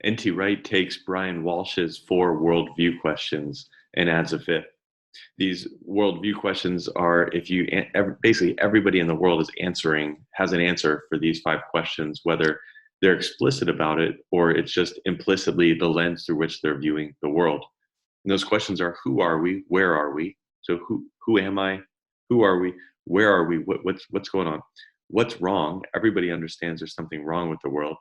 N.T. Wright takes Brian Walsh's 4 worldview questions and adds a fifth. These worldview questions are if you basically everybody in the world has an answer for these 5 questions, whether they're explicit about it or it's just implicitly the lens through which they're viewing the world. And those questions are: who are we? Where are we? So who am I? Who are we? Where are we? What's going on? What's wrong? Everybody understands there's something wrong with the world.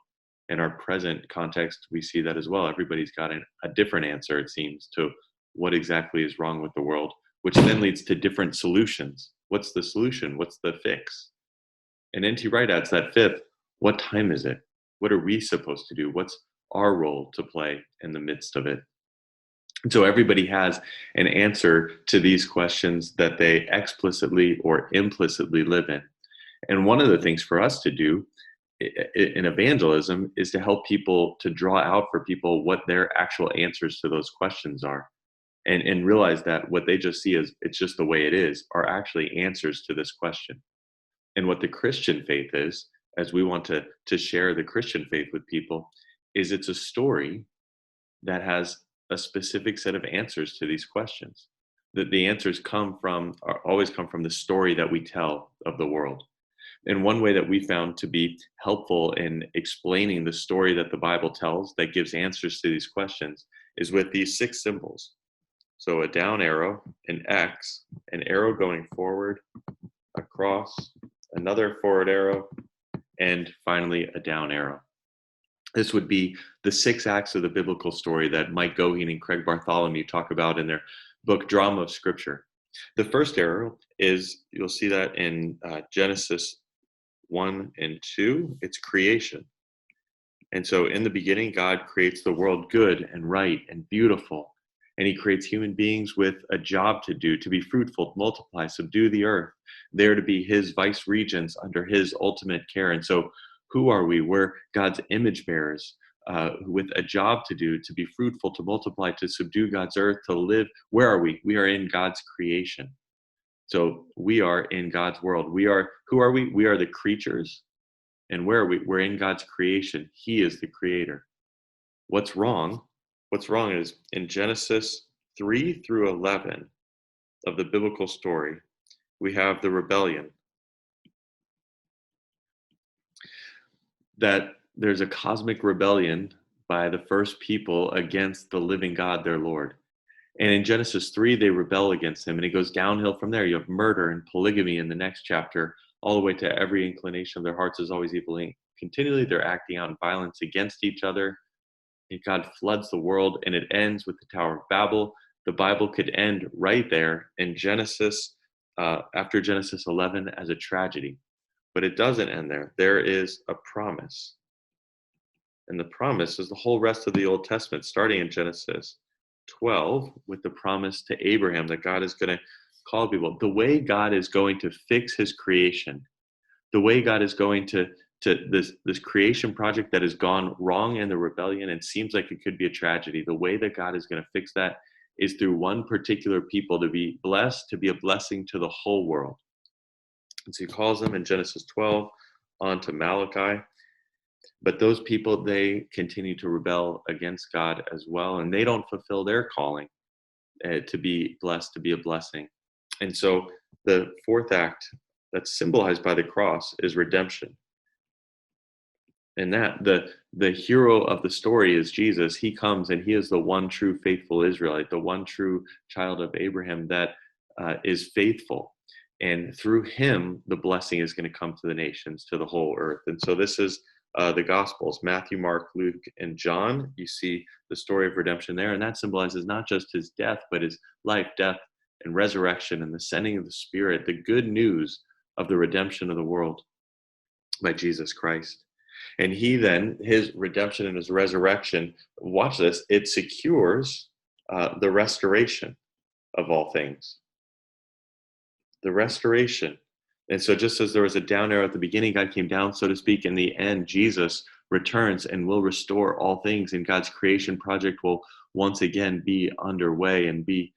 In our present context, we see that as well. Everybody's got a different answer, it seems, to what exactly is wrong with the world, which then leads to different solutions. What's the solution? What's the fix? And N.T. Wright adds that fifth: what time is it? What are we supposed to do? What's our role to play in the midst of it? And so everybody has an answer to these questions that they explicitly or implicitly live in. And one of the things for us to do in evangelism is to help people, to draw out for people what their actual answers to those questions are. And realize that what they just see as it's just the way it is are actually answers to this question. And what the Christian faith is, as we want to share the Christian faith with people, is it's a story that has a specific set of answers to these questions. That the answers always come from the story that we tell of the world. And one way that we found to be helpful in explaining the story that the Bible tells that gives answers to these questions is with these 6 symbols. So a down arrow, an X, an arrow going forward, a cross, another forward arrow, and finally a down arrow. This would be the 6 acts of the biblical story that Mike Goheen and Craig Bartholomew talk about in their book, Drama of Scripture. The first arrow is, you'll see that in Genesis 1 and 2, it's creation. And so in the beginning, God creates the world good and right and beautiful. And he creates human beings with a job to do, to be fruitful, multiply, subdue the earth. They're to be his vice regents under his ultimate care. And so who are we? We're God's image bearers with a job to do, to be fruitful, to multiply, to subdue God's earth, to live. Where are we? We are in God's creation. So we are in God's world. Who are we? We are the creatures. And where are we? We're in God's creation. He is the creator. What's wrong? What's wrong is in Genesis 3 through 11 of the biblical story, we have the rebellion. That there's a cosmic rebellion by the first people against the living God, their Lord. And in Genesis 3, they rebel against him, and it goes downhill from there. You have murder and polygamy in the next chapter, all the way to every inclination of their hearts is always evil. Continually, they're acting out in violence against each other. And God floods the world, and it ends with the Tower of Babel. The Bible could end right there in Genesis, after Genesis 11, as a tragedy. But it doesn't end there. There is a promise. And the promise is the whole rest of the Old Testament, starting in Genesis 12, with the promise to Abraham that God is going to call people. The way God is going to fix his creation, the way God is going to this creation project that has gone wrong in the rebellion and seems like it could be a tragedy, the way that God is going to fix that is through one particular people to be blessed, to be a blessing to the whole world. And so he calls them in Genesis 12 on to Malachi. But those people, they continue to rebel against God as well, and they don't fulfill their calling to be blessed, to be a blessing. And so the 4th act that's symbolized by the cross is redemption. And that the hero of the story is Jesus. He comes and he is the one true faithful Israelite, the one true child of Abraham that is faithful. And through him, the blessing is going to come to the nations, to the whole earth. And so this is the Gospels, Matthew, Mark, Luke, and John. You see the story of redemption there. And that symbolizes not just his death, but his life, death, and resurrection, and the sending of the Spirit, the good news of the redemption of the world by Jesus Christ. And he then, his redemption and his resurrection, watch this, it secures the restoration of all things. The restoration. And so just as there was a down arrow at the beginning, God came down, so to speak. In the end, Jesus returns and will restore all things, and God's creation project will once again be underway and be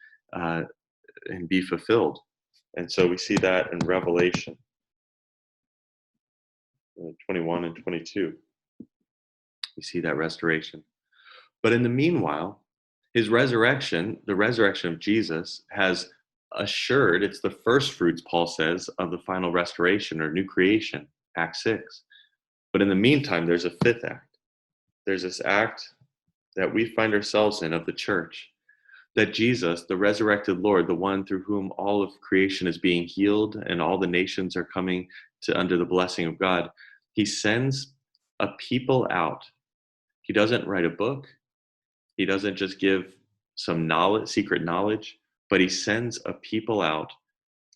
fulfilled. And so we see that in Revelation 21 and 22. We see that restoration. But in the meanwhile, his resurrection, the resurrection of Jesus, has assured, it's the first fruits, Paul says, of the final restoration or new creation, Acts 6. But in the meantime, there's a fifth act. There's this act that we find ourselves in of the church, that Jesus, the resurrected Lord, the one through whom all of creation is being healed and all the nations are coming to under the blessing of God, he sends a people out. He doesn't write a book. He doesn't just give some knowledge, secret knowledge, but he sends a people out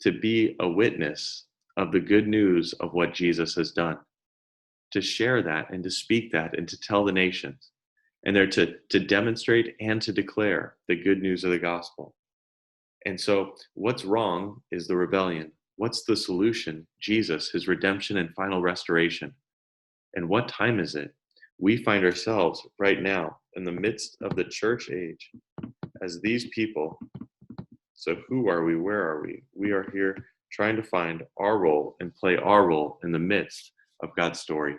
to be a witness of the good news of what Jesus has done, to share that and to speak that and to tell the nations. And they're to demonstrate and to declare the good news of the gospel. And so what's wrong is the rebellion. What's the solution? Jesus, his redemption and final restoration. And what time is it? We find ourselves right now in the midst of the church age as these people. So who are we? Where are we? We are here trying to find our role and play our role in the midst of God's story.